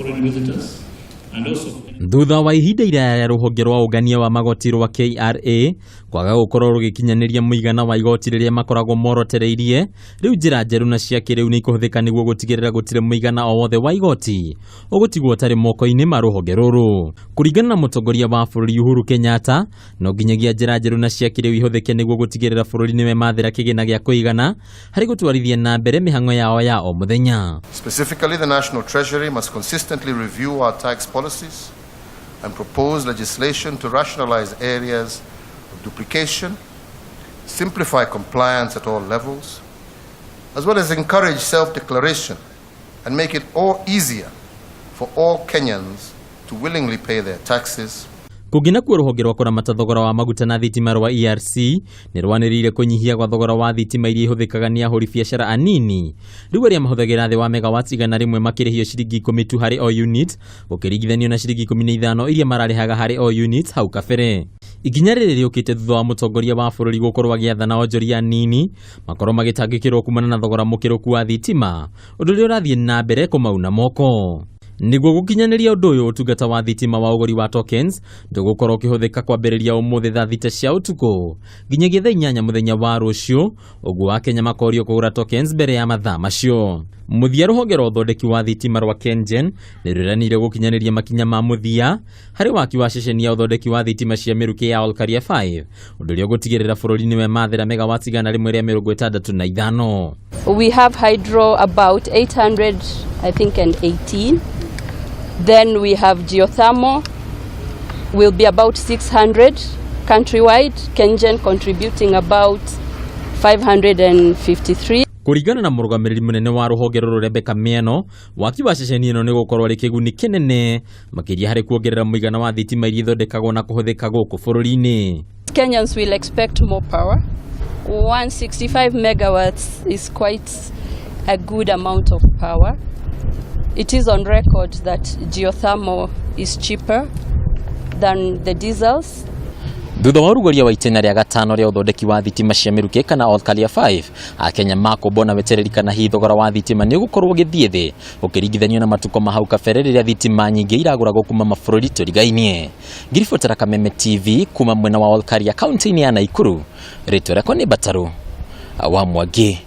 foreign visitors. Thutha wa ihinda iraya ya ruhonge rwa ungania wa magoti rwa KRA kwaga gukorwo rugikinyanĩria muigana wa igoti riria makoragwo morotereirie, riu njira njeru na cia kiriu ni kuhuthika niguo gutigirira gutire muigana o wothe wa igoti ugutigwo tari moko-ini ma ruhonge ruru. Kuringana na mutongoria wa bururi Uhuru Kenyatta, no nginyagia njira njeru na cia kiriu ihuthike niguo gutigirira bururi ni memathira kigina gia kuigana hari gutwarithia na mbere mihango yao ya o muthenya. Specifically, the National Treasury must consistently review our tax policies and propose legislation to rationalize areas of duplication, simplify compliance at all levels, as well as encourage self-declaration and make it all easier for all Kenyans to willingly pay their taxes. Kugina kuo ruhonge rwa kuramata thogora wa maguta na thitima rwa ERC ni rwanirire kunyihia kwa thogora wa thitima iria ihuthikaga ni ahuri biashara anini, riu aria mahuthagira thi wa megawatts igana rimwe makirihio ciringi 10 tu hari o unit ukiringithanio na ciringi 15 iria mararehaga hari o unit hau kabere. Ikinya riri riukite thutha wa mutongoria wa bururi gukorwo agiathana onjoria nini makorwo magitangikirwo kumana na thogora mukiruku wa thitima, undu uria urathie na mbere kumauna moko. Niguo gukinyaniria undu uyu utungata wa thitima wa uguri wa tokens ndugukorwo ukihuthika kwambiriria umuthi thaa 3 cia utuku nginyagia thaa 8 muthenya wa rucio, uguo wa Kenya makorio kugura tokens mbere ya mathaa macio. Muthia ruhonge rwa uthondeki wa thitima rwa KenGen niriranire gukinyaniria makinya ma muthia hari waki wa ceceni ya uthondeki wa thitima cia miruki ya Olkaria 5 undu rio gutigirira bururi ni memathira megawatts igana rimwe ria 65. We have hydro about 800 I think and 18. Then we have geothermal will be about 600 countrywide, KenGen contributing about 553. Kuringana na murugamiriri munene wa ruhonge ruru Rebecca Mieno, waki wa ceceni ino ni gukorwo ri kiguni kinene makiria hari kuongerera muigana wa thitima iria ithondekagwo na kuhuthika guku bururi-ini. Kenyans will expect more power. 165 megawatts is quite a good amount of power. It is on record that geothermal is cheaper than the diesels. Thutha wa urugaria wa itenya ria gatano ria uthondeki wa thitima cia miruki kana Olkaria 5, Akenya makumbona wetereri kana hi thogora wa thitima ni gukorwo githie thi ukiringithanio na matuko mahau kabere riria thitima nyingi iraguragwo kuma mabururi turigainie. Ngiribotera Kameme TV kuma mwena wa Olkaria kaunti-ini ya Nakuru. Ritwa rĩakwa ni Bataru wa Mwangi.